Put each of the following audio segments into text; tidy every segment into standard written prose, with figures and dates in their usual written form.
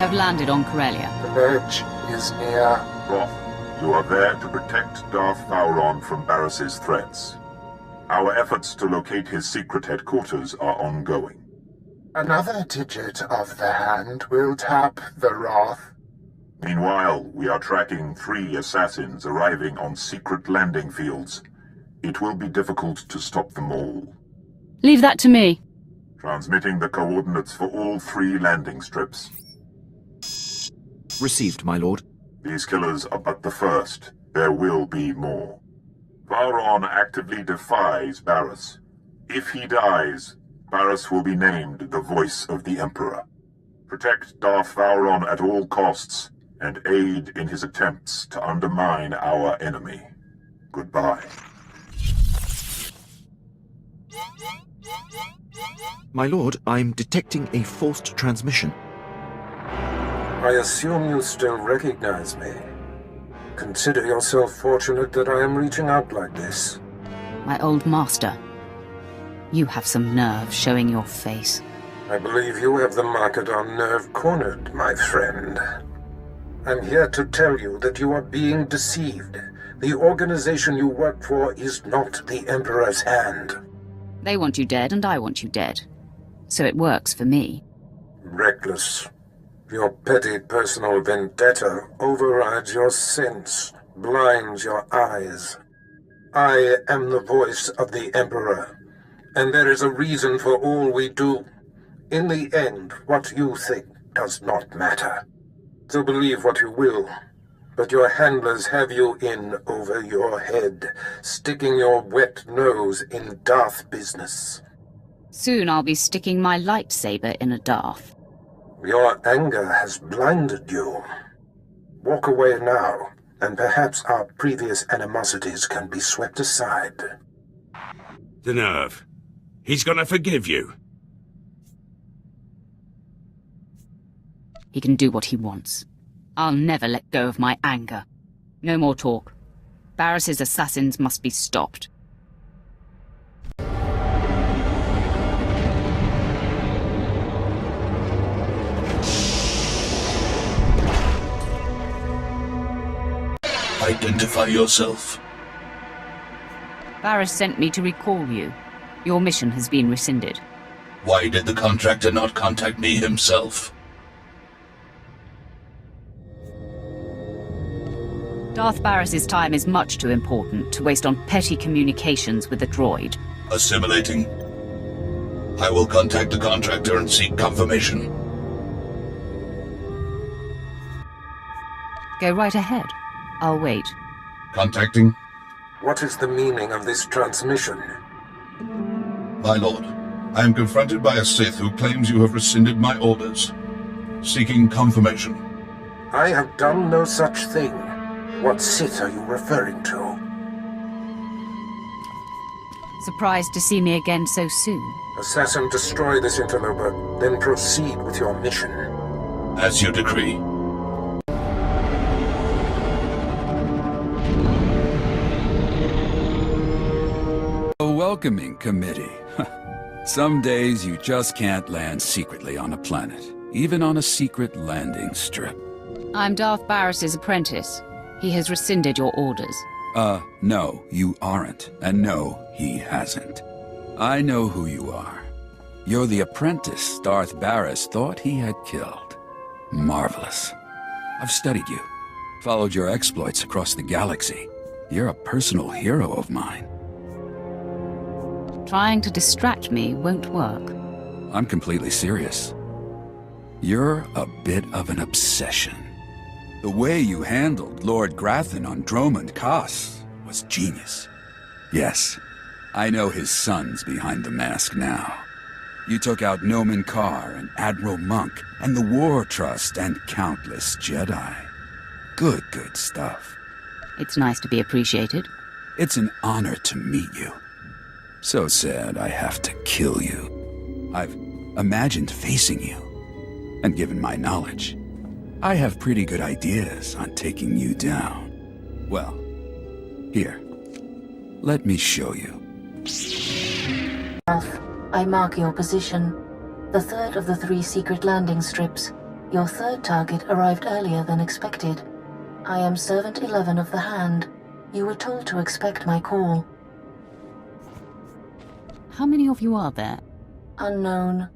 I've landed on Corellia. The ledge is near. Roth, you are there to protect Darth Vowron from Barris's threats. Our efforts to locate his secret headquarters are ongoing. Another digit of the hand will tap the Roth. Meanwhile, we are tracking 3 assassins arriving on secret landing fields. It will be difficult to stop them all. Leave that to me. Transmitting the coordinates for all 3 landing strips. Received, my lord. These killers are but the first. There will be more. Vowron actively defies Barris. If he dies, Barris will be named the Voice of the Emperor. Protect Darth Vowron at all costs, and aid in his attempts to undermine our enemy. Goodbye. My lord, I'm detecting a forced transmission. I assume you still recognize me. Consider yourself fortunate that I am reaching out like this. My old master. You have some nerve showing your face. I believe you have the market on nerve cornered, my friend. I'm here to tell you that you are being deceived. The organization you work for is not the Emperor's hand. They want you dead, and I want you dead. So it works for me. Reckless. Your petty personal vendetta overrides your sense, blinds your eyes. I am the voice of the Emperor, and there is a reason for all we do. In the end, what you think does not matter. So believe what you will, but your handlers have you in over your head, sticking your wet nose in Darth business. Soon I'll be sticking my lightsaber in a Darth. Your anger has blinded you. Walk away now, and perhaps our previous animosities can be swept aside. The nerve. He's gonna forgive you. He can do what he wants. I'll never let go of my anger. No more talk. Barris's assassins must be stopped. Identify yourself. Barris sent me to recall you. Your mission has been rescinded. Why did the contractor not contact me himself? Darth Barris's time is much too important to waste on petty communications with a droid. Assimilating. I will contact the contractor and seek confirmation. Go right ahead. I'll wait. Contacting. What is the meaning of this transmission? My lord, I am confronted by a Sith who claims you have rescinded my orders. Seeking confirmation. I have done no such thing. What Sith are you referring to? Surprised to see me again so soon? Assassin, destroy this interloper, then proceed with your mission. As you decree. A welcoming committee. Some days you just can't land secretly on a planet, even on a secret landing strip. I'm Darth Barris's apprentice. He has rescinded your orders. No, you aren't. And no, he hasn't. I know who you are. You're the apprentice Darth Barris thought he had killed. Marvelous. I've studied you, followed your exploits across the galaxy. You're a personal hero of mine. Trying to distract me won't work. I'm completely serious. You're a bit of an obsession. The way you handled Lord Grathan on Dromund Kaas was genius. Yes, I know his son's behind the mask now. You took out Nomen Karr and Admiral Monk and the War Trust and countless Jedi. Good stuff. It's nice to be appreciated. It's an honor to meet you. So sad I have to kill you. I've imagined facing you, and given my knowledge, I have pretty good ideas on taking you down. Well, here, let me show you. I mark your position. The third of the 3 secret landing strips. Your third target arrived earlier than expected. I am Servant 11 of the Hand. You were told to expect my call. How many of you are there? Unknown.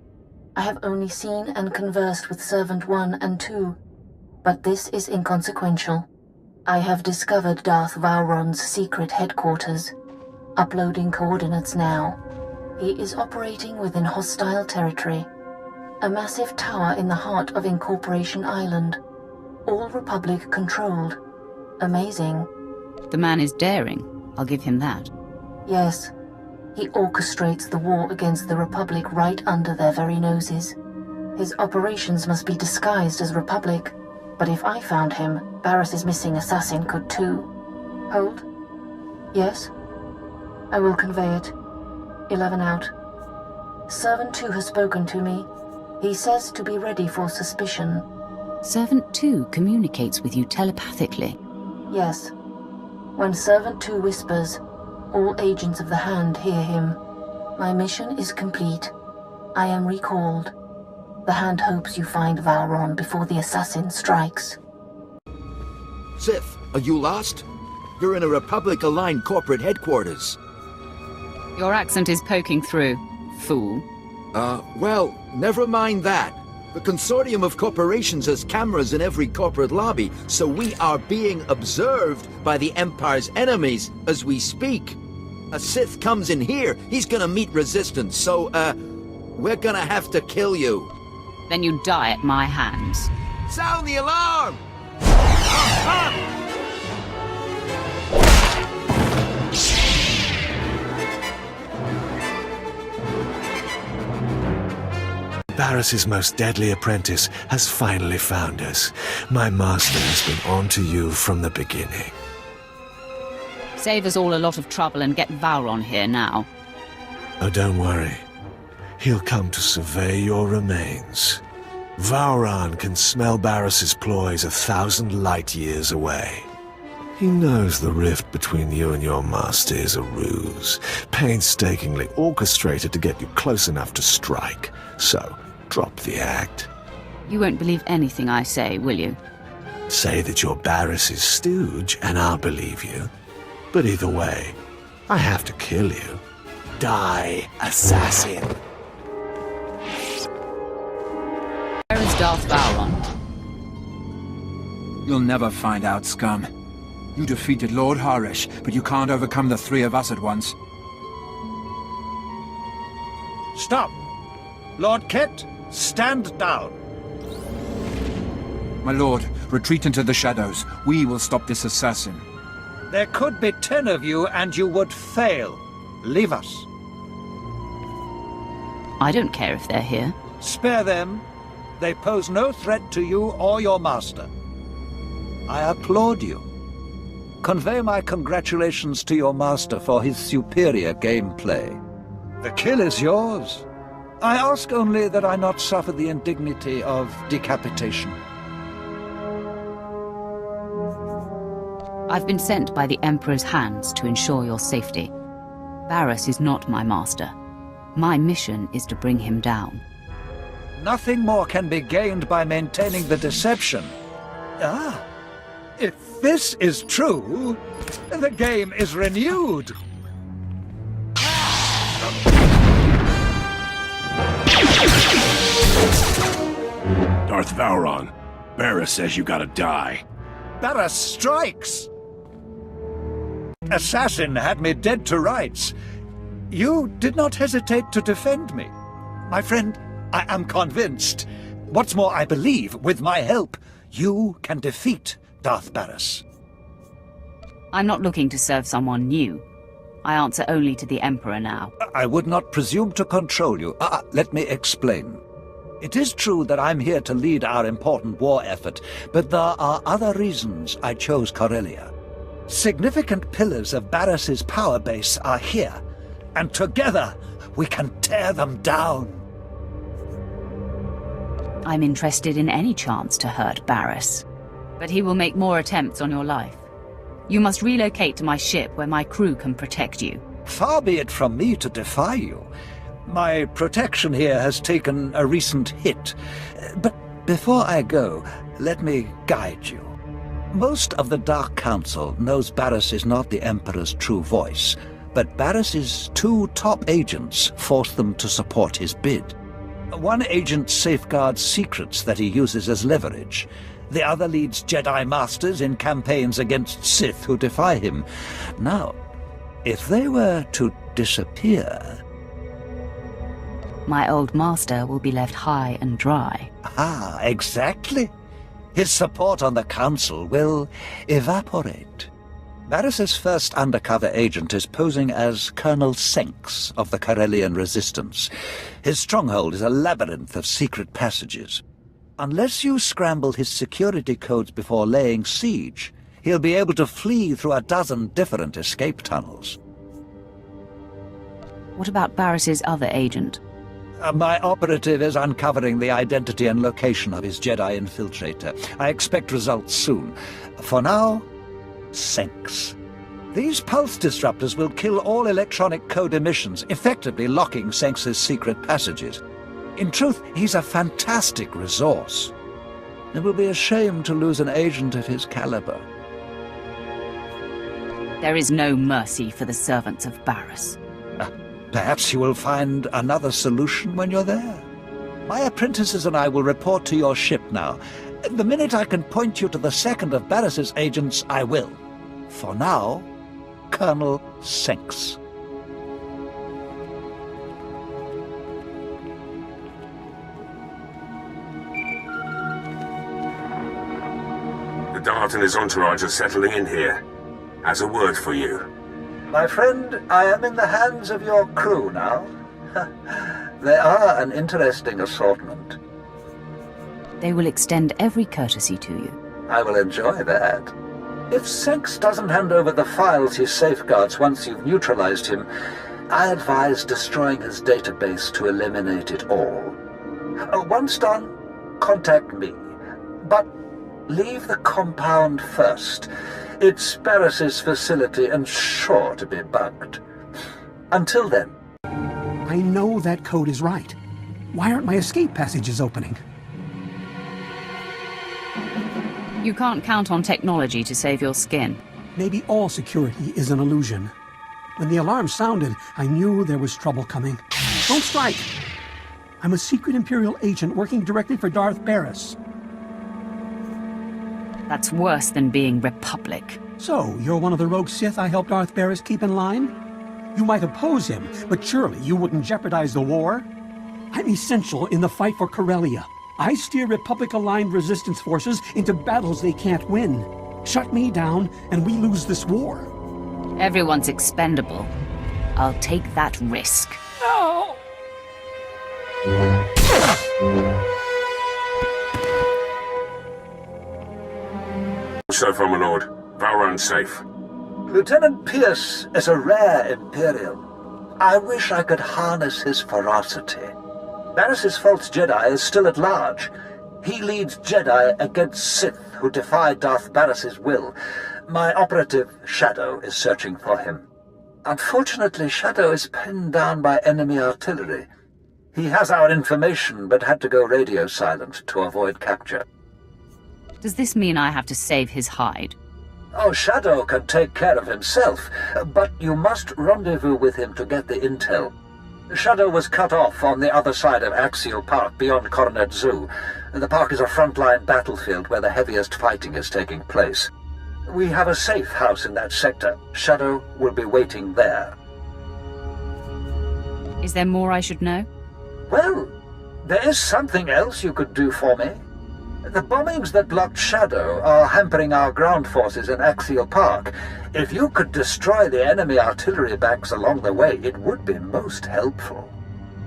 I have only seen and conversed with Servant 1 and 2, but this is inconsequential. I have discovered Darth Vowron's secret headquarters. Uploading coordinates now. He is operating within hostile territory. A massive tower in the heart of Incorporation Island. All Republic controlled. Amazing. The man is daring. I'll give him that. Yes. He orchestrates the war against the Republic right under their very noses. His operations must be disguised as Republic, but if I found him, Barris's missing assassin could too. Hold. Yes? I will convey it. 11 out. Servant 2 has spoken to me. He says to be ready for suspicion. Servant 2 communicates with you telepathically? Yes. When Servant 2 whispers, all agents of the Hand hear him. My mission is complete. I am recalled. The Hand hopes you find Vowron before the assassin strikes. Sith, are you lost? You're in a Republic-aligned corporate headquarters. Your accent is poking through, fool. Well, never mind that. The consortium of corporations has cameras in every corporate lobby, so we are being observed by the Empire's enemies as we speak. A Sith comes in here, he's gonna meet resistance, so, we're gonna have to kill you. Then you die at my hands. Sound the alarm! Barris's most deadly apprentice has finally found us. My master has been on to you from the beginning. Save us all a lot of trouble and get Vowron here now. Oh, don't worry. He'll come to survey your remains. Vowron can smell Barris's ploys 1,000 light years away. He knows the rift between you and your master is a ruse, painstakingly orchestrated to get you close enough to strike. So, drop the act. You won't believe anything I say, will you? Say that you're Barris's stooge, and I'll believe you. But either way, I have to kill you. Die, assassin! Where is Darth Vowron? You'll never find out, scum. You defeated Lord Harish, but you can't overcome the three of us at once. Stop! Lord Kett, stand down. My lord, retreat into the shadows. We will stop this assassin. There could be 10 of you and you would fail. Leave us. I don't care if they're here. Spare them. They pose no threat to you or your master. I applaud you. Convey my congratulations to your master for his superior gameplay. The kill is yours. I ask only that I not suffer the indignity of decapitation. I've been sent by the Emperor's hands to ensure your safety. Barris is not my master. My mission is to bring him down. Nothing more can be gained by maintaining the deception. Ah, if this is true, the game is renewed. Darth Vowron, Barris says you gotta die. Barris strikes! Assassin had me dead to rights. You did not hesitate to defend me. My friend, I am convinced. What's more, I believe, with my help, you can defeat Darth Barris. I'm not looking to serve someone new. I answer only to the Emperor now. I would not presume to control you. Let me explain. It is true that I'm here to lead our important war effort, but there are other reasons I chose Corellia. Significant pillars of Barris's power base are here, and together we can tear them down. I'm interested in any chance to hurt Barris, but he will make more attempts on your life. You must relocate to my ship where my crew can protect you. Far be it from me to defy you. My protection here has taken a recent hit, but Before I go, let me guide you. Most of the Dark Council knows Barriss is not the Emperor's true voice, but Barriss's 2 top agents forced them to support his bid. One agent safeguards secrets that he uses as leverage. The other leads Jedi Masters in campaigns against Sith who defy him. Now, if they were to disappear... My old master will be left high and dry. Ah, exactly. His support on the Council will evaporate. Barriss's first undercover agent is posing as Colonel Senks of the Corellian Resistance. His stronghold is a labyrinth of secret passages. Unless you scramble his security codes before laying siege, he'll be able to flee through a dozen different escape tunnels. What about Barriss's other agent? My operative is uncovering the identity and location of his Jedi infiltrator. I expect results soon. For now, Senks. These pulse disruptors will kill all electronic code emissions, effectively locking Senks's secret passages. In truth, he's a fantastic resource. It will be a shame to lose an agent of his caliber. There is no mercy for the servants of Barriss. Perhaps you will find another solution when you're there. My apprentices and I will report to your ship now. The minute I can point you to the second of Barriss's agents, I will. For now, Colonel Senks. The Dart and his entourage are settling in here. Has a word for you. My friend, I am in the hands of your crew now. They are an interesting assortment. They will extend every courtesy to you. I will enjoy that. If Senks doesn't hand over the files he safeguards once you've neutralized him, I advise destroying his database to eliminate it all. Once done, contact me. But leave the compound first. It's Barriss's facility and sure to be bugged. Until then. I know that code is right. Why aren't my escape passages opening? You can't count on technology to save your skin. Maybe all security is an illusion. When the alarm sounded, I knew there was trouble coming. Don't strike! I'm a secret Imperial agent working directly for Darth Barriss. That's worse than being Republic. So, you're one of the rogue Sith I helped Darth Barriss keep in line? You might oppose him, but surely you wouldn't jeopardize the war? I'm essential in the fight for Corellia. I steer Republic-aligned resistance forces into battles they can't win. Shut me down, and we lose this war. Everyone's expendable. I'll take that risk. No! So far, my lord. Vowron's safe. Lieutenant Pierce is a rare Imperial. I wish I could harness his ferocity. Barriss's false Jedi is still at large. He leads Jedi against Sith who defy Darth Barriss's will. My operative, Shadow, is searching for him. Unfortunately, Shadow is pinned down by enemy artillery. He has our information, but had to go radio silent to avoid capture. Does this mean I have to save his hide? Oh, Shadow can take care of himself, but you must rendezvous with him to get the intel. Shadow was cut off on the other side of Axial Park beyond Coronet Zoo. The park is a frontline battlefield where the heaviest fighting is taking place. We have a safe house in that sector. Shadow will be waiting there. Is there more I should know? Well, there is something else you could do for me. The bombings that blocked Shadow are hampering our ground forces in Axial Park. If you could destroy the enemy artillery banks along the way, it would be most helpful.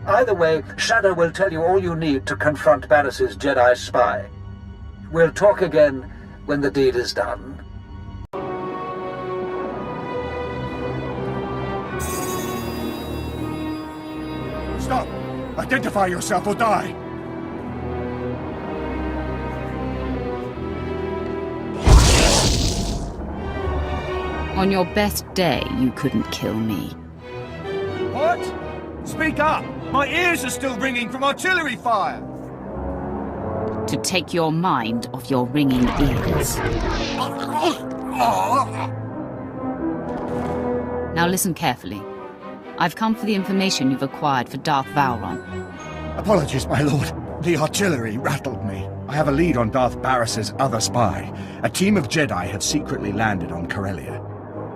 Either way, Shadow will tell you all you need to confront Barriss's Jedi spy. We'll talk again when the deed is done. Stop! Identify yourself or die! On your best day, you couldn't kill me. What? Speak up! My ears are still ringing from artillery fire! To take your mind off your ringing ears. Now listen carefully. I've come for the information you've acquired for Darth Vowron. Apologies, my lord. The artillery rattled me. I have a lead on Darth Barris's other spy. A team of Jedi have secretly landed on Corellia.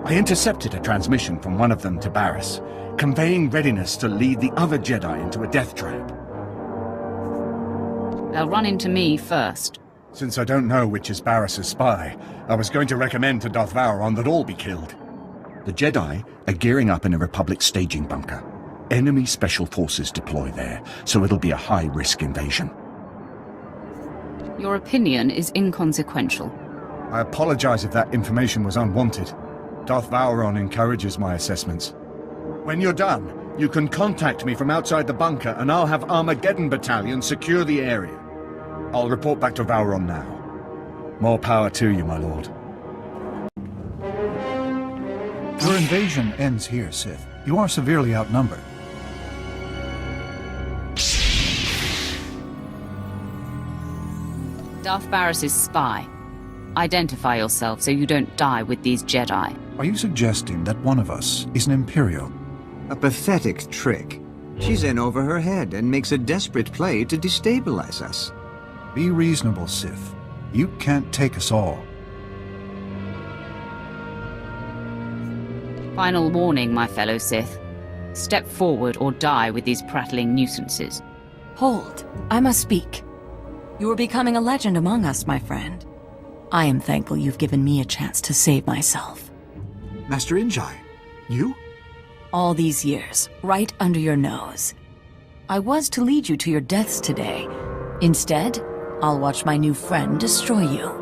I intercepted a transmission from one of them to Barris, conveying readiness to lead the other Jedi into a death trap. They'll run into me first. Since I don't know which is Barris's spy, I was going to recommend to Darth Vowron that all be killed. The Jedi are gearing up in a Republic staging bunker. Enemy special forces deploy there, so it'll be a high-risk invasion. Your opinion is inconsequential. I apologize if that information was unwanted. Darth Vowron encourages my assessments. When you're done, you can contact me from outside the bunker and I'll have Armageddon Battalion secure the area. I'll report back to Vowron now. More power to you, my lord. Your invasion ends here, Sith. You are severely outnumbered. Darth Barris's spy. Identify yourself so you don't die with these Jedi. Are you suggesting that one of us is an Imperial? A pathetic trick. She's in over her head and makes a desperate play to destabilize us. Be reasonable, Sith. You can't take us all. Final warning, my fellow Sith. Step forward or die with these prattling nuisances. Hold. I must speak. You are becoming a legend among us, my friend. I am thankful you've given me a chance to save myself. Master Injai, you? All these years, right under your nose. I was to lead you to your deaths today. Instead, I'll watch my new friend destroy you.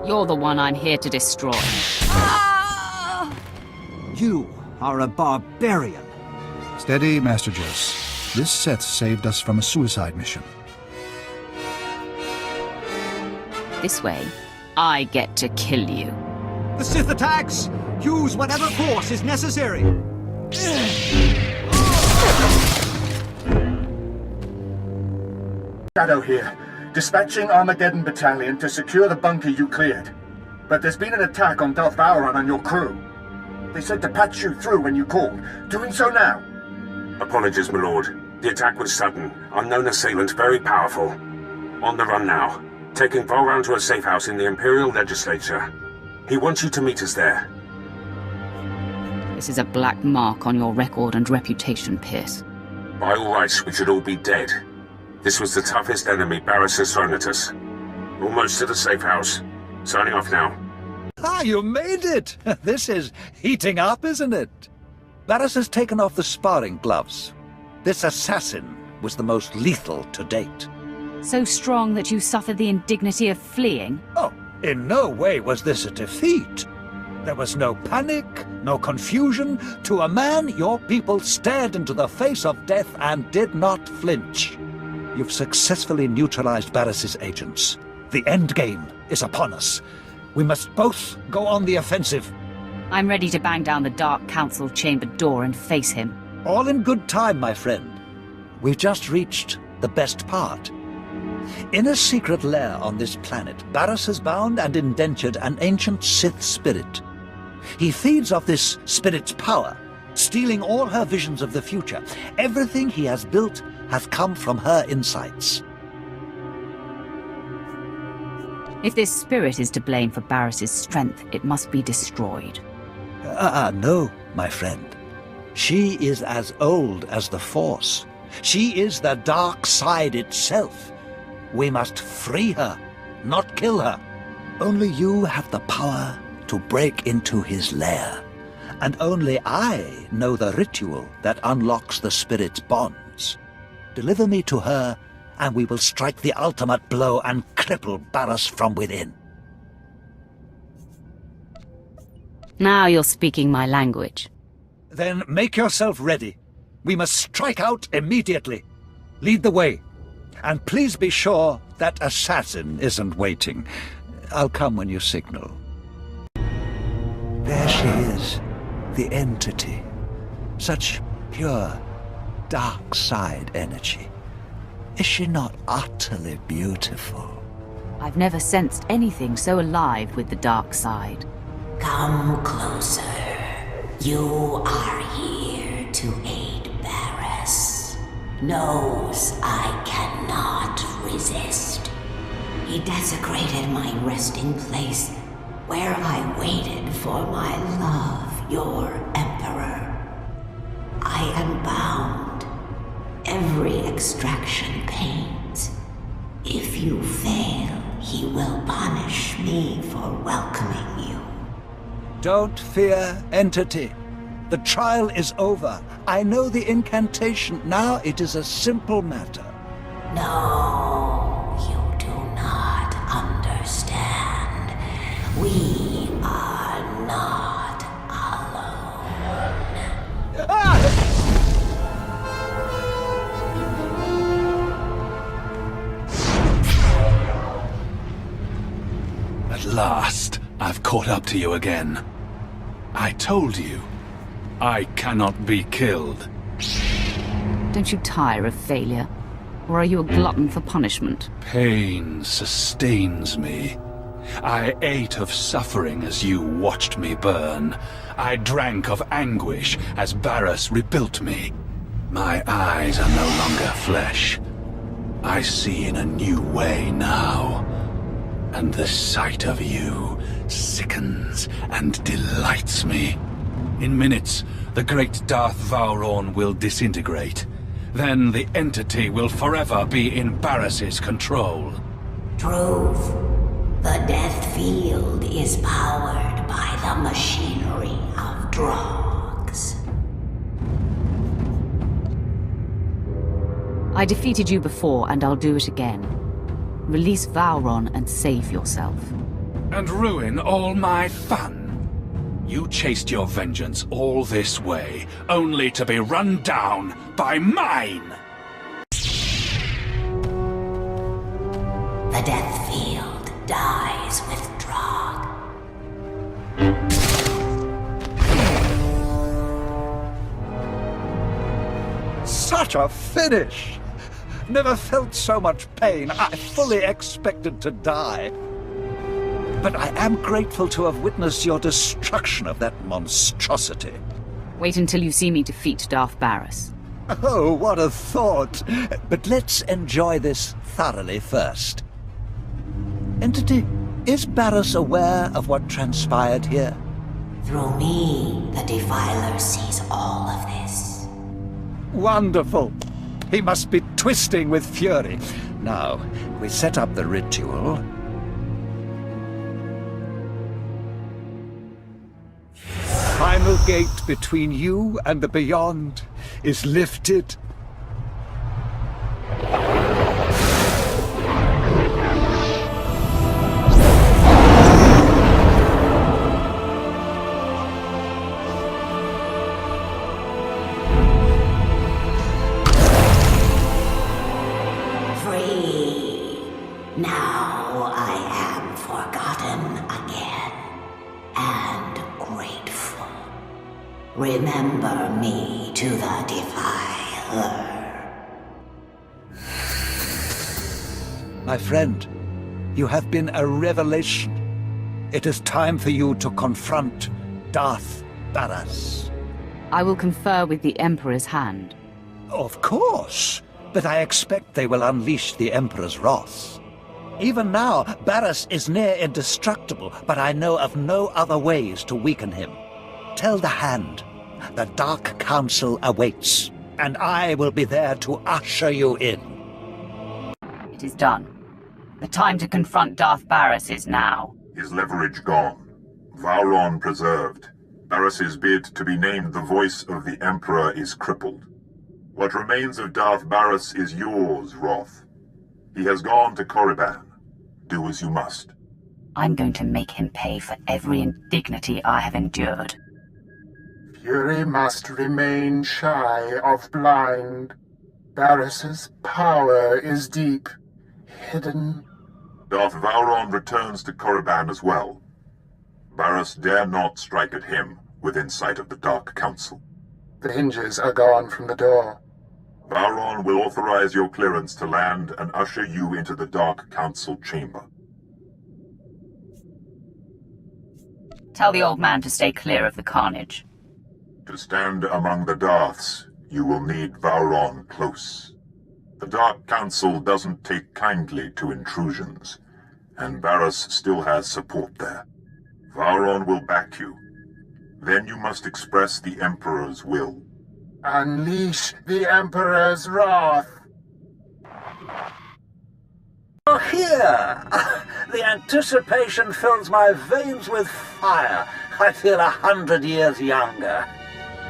You're the one I'm here to destroy. You are a barbarian. Steady, Master Jose. This Sith saved us from a suicide mission. This way, I get to kill you. The Sith attacks! Use whatever force is necessary! Shadow here, dispatching Armageddon Battalion to secure the bunker you cleared. But there's been an attack on Darth Vowron and your crew. They said to patch you through when you called. Doing so now. Apologies, my lord. The attack was sudden. Unknown assailant very powerful. On the run now. Taking Vowron to a safe house in the Imperial Legislature. He wants you to meet us there. This is a black mark on your record and reputation, Pierce. By all rights, we should all be dead. This was the toughest enemy Barris has thrown at us. Almost to the safe house. Signing off now. Ah, you made it! This is heating up, isn't it? Barris has taken off the sparring gloves. This assassin was the most lethal to date. So strong that you suffered the indignity of fleeing? Oh, in no way was this a defeat. There was no panic, no confusion. To a man, your people stared into the face of death and did not flinch. You've successfully neutralized Barris's agents. The endgame is upon us. We must both go on the offensive. I'm ready to bang down the Dark Council chamber door and face him. All in good time, my friend. We've just reached the best part. In a secret lair on this planet, Barris has bound and indentured an ancient Sith spirit. He feeds off this spirit's power, stealing all her visions of the future. Everything he has built has come from her insights. If this spirit is to blame for Barris's strength, it must be destroyed. No, my friend. She is as old as the Force. She is the dark side itself. We must free her, not kill her. Only you have the power to break into his lair. And only I know the ritual that unlocks the spirit's bonds. Deliver me to her, and we will strike the ultimate blow and cripple Barris from within. Now you're speaking my language. Then make yourself ready. We must strike out immediately. Lead the way. And please be sure that assassin isn't waiting. I'll come when you signal. There she is, the entity. Such pure, dark side energy. Is she not utterly beautiful? I've never sensed anything so alive with the dark side. Come closer. You are here to aid Barris. Knows I cannot resist. He desecrated my resting place, where I waited for my love, your Emperor. I am bound. Every extraction pains. If you fail, he will punish me for welcoming you. Don't fear, entity. The trial is over. I know the incantation. Now it is a simple matter. No, you do not understand. We are not alone. At last, I've caught up to you again. I told you, I cannot be killed. Don't you tire of failure? Or are you a glutton for punishment? Pain sustains me. I ate of suffering as you watched me burn. I drank of anguish as Barris rebuilt me. My eyes are no longer flesh. I see in a new way now. And the sight of you sickens and delights me. In minutes, the great Darth Vowron will disintegrate. Then the entity will forever be in Barris's control. Truth. The death field is powered by the machinery of Drogs. I defeated you before, and I'll do it again. Release Vowron and save yourself. And ruin all my fun? You chased your vengeance all this way, only to be run down by mine! The death field dies with Drog. Such a finish! Never felt so much pain. I fully expected to die. But I am grateful to have witnessed your destruction of that monstrosity. Wait until you see me defeat Darth Barris. Oh, what a thought! But let's enjoy this thoroughly first. Entity, is Barris aware of what transpired here? Through me, the Defiler sees all of this. Wonderful! He must be twisting with fury. Now, we set up the ritual. Final gate between you and the beyond is lifted. Free. Now I am forgotten again. And grateful. Remember me to the Defiler. My friend, you have been a revelation. It is time for you to confront Darth Barris. I will confer with the Emperor's hand. Of course, but I expect they will unleash the Emperor's wrath. Even now, Barris is near indestructible, but I know of no other ways to weaken him. Tell the Hand, the Dark Council awaits, and I will be there to usher you in. It is done. The time to confront Darth Barris is now. His leverage gone. Vowron preserved. Barris's bid to be named the voice of the Emperor is crippled. What remains of Darth Barris is yours, Roth. He has gone to Korriban. Do as you must. I'm going to make him pay for every indignity I have endured. Fury must remain shy of blind. Barris's power is deep, hidden. Darth Vowron returns to Korriban as well. Barris dare not strike at him within sight of the Dark Council. The hinges are gone from the door. Vowron will authorize your clearance to land and usher you into the Dark Council chamber. Tell the old man to stay clear of the carnage. To stand among the Darths, you will need Vowron close. The Dark Council doesn't take kindly to intrusions, and Barriss still has support there. Vowron will back you. Then you must express the Emperor's will. Unleash the Emperor's wrath! Oh, here! The anticipation fills my veins with fire. I feel 100 years younger.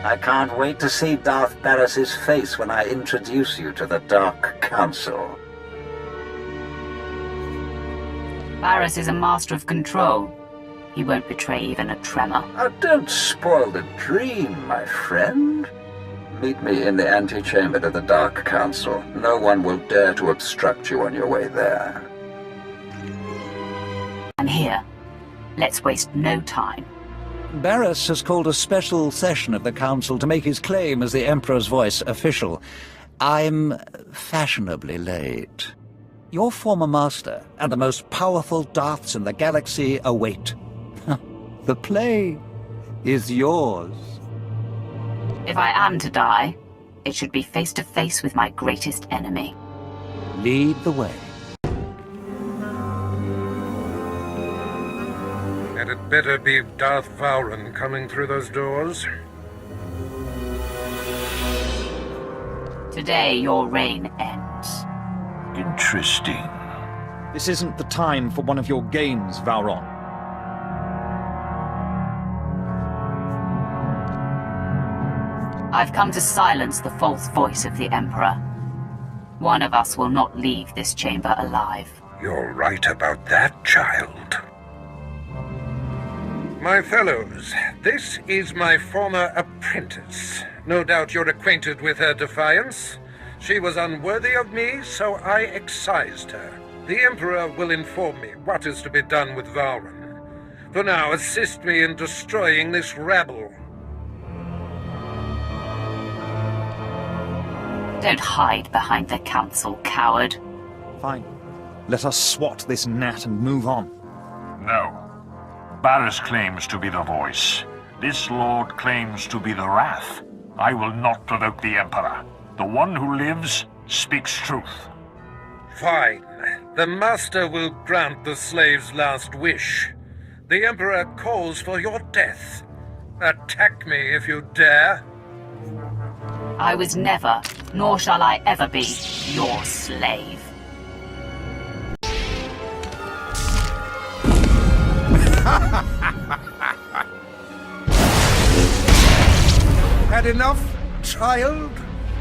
I can't wait to see Darth Barriss's face when I introduce you to the Dark Council. Barriss is a master of control. He won't betray even a tremor. Don't spoil the dream, my friend. Meet me in the antechamber to the Dark Council. No one will dare to obstruct you on your way there. I'm here. Let's waste no time. Barriss has called a special session of the Council to make his claim as the Emperor's voice official. I'm fashionably late. Your former master and the most powerful Darths in the galaxy await. The play is yours. If I am to die, it should be face to face with my greatest enemy. Lead the way. And it better be Darth Vowron coming through those doors. Today, your reign ends. Interesting. This isn't the time for one of your games, Vowron. I've come to silence the false voice of the Emperor. One of us will not leave this chamber alive. You're right about that, child. My fellows, this is my former apprentice. No doubt you're acquainted with her defiance. She was unworthy of me, so I excised her. The Emperor will inform me what is to be done with Vowron. For now, assist me in destroying this rabble. Don't hide behind the Council, coward. Fine. Let us swat this gnat and move on. No. Barriss claims to be the voice. This lord claims to be the wrath. I will not provoke the Emperor. The one who lives speaks truth. Fine. The Master will grant the slave's last wish. The Emperor calls for your death. Attack me if you dare. I was never, nor shall I ever be, your slave. Had enough, child?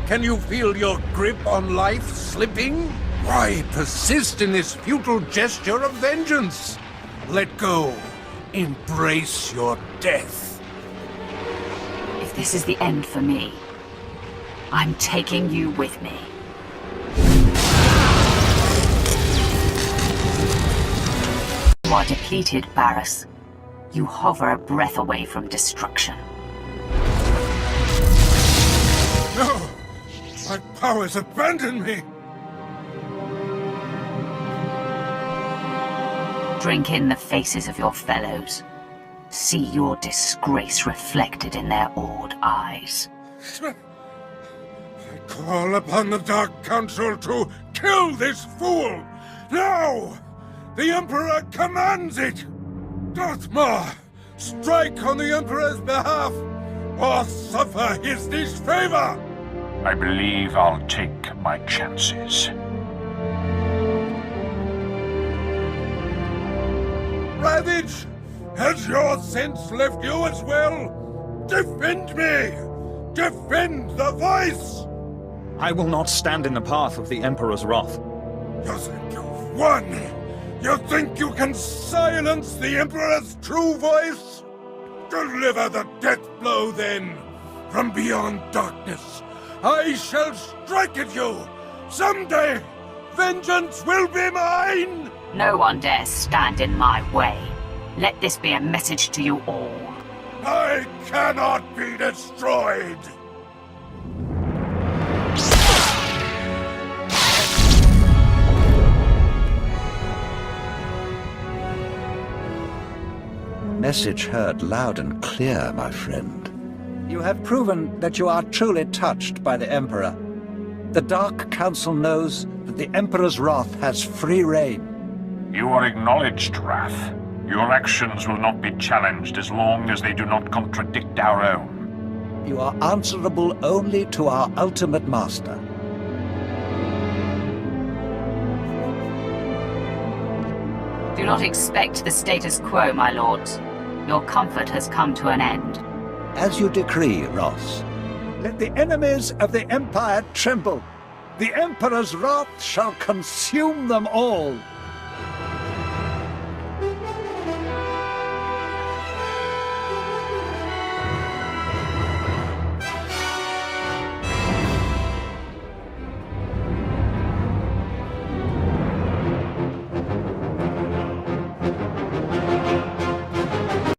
Can you feel your grip on life slipping? Why persist in this futile gesture of vengeance? Let go. Embrace your death. If this is the end for me, I'm taking you with me. You are depleted, Barriss. You hover a breath away from destruction. No! My powers abandon me! Drink in the faces of your fellows. See your disgrace reflected in their awed eyes. I call upon the Dark Council to kill this fool! Now! The Emperor commands it! Darth Maul, strike on the Emperor's behalf, or suffer his disfavor! I believe I'll take my chances. Ravage! Has your sense left you as well? Defend me! Defend the voice! I will not stand in the path of the Emperor's wrath. You think you've won? You think you can silence the Emperor's true voice? Deliver the death blow, then! From beyond darkness, I shall strike at you! Someday, vengeance will be mine! No one dares stand in my way. Let this be a message to you all. I cannot be destroyed! message heard loud and clear, my friend. You have proven that you are truly touched by the Emperor. The Dark Council knows that the Emperor's wrath has free reign. You are acknowledged, Wrath. Your actions will not be challenged as long as they do not contradict our own. You are answerable only to our ultimate master. Do not expect the status quo, my lords. Your comfort has come to an end. As you decree, Ross. Let the enemies of the Empire tremble. The Emperor's wrath shall consume them all.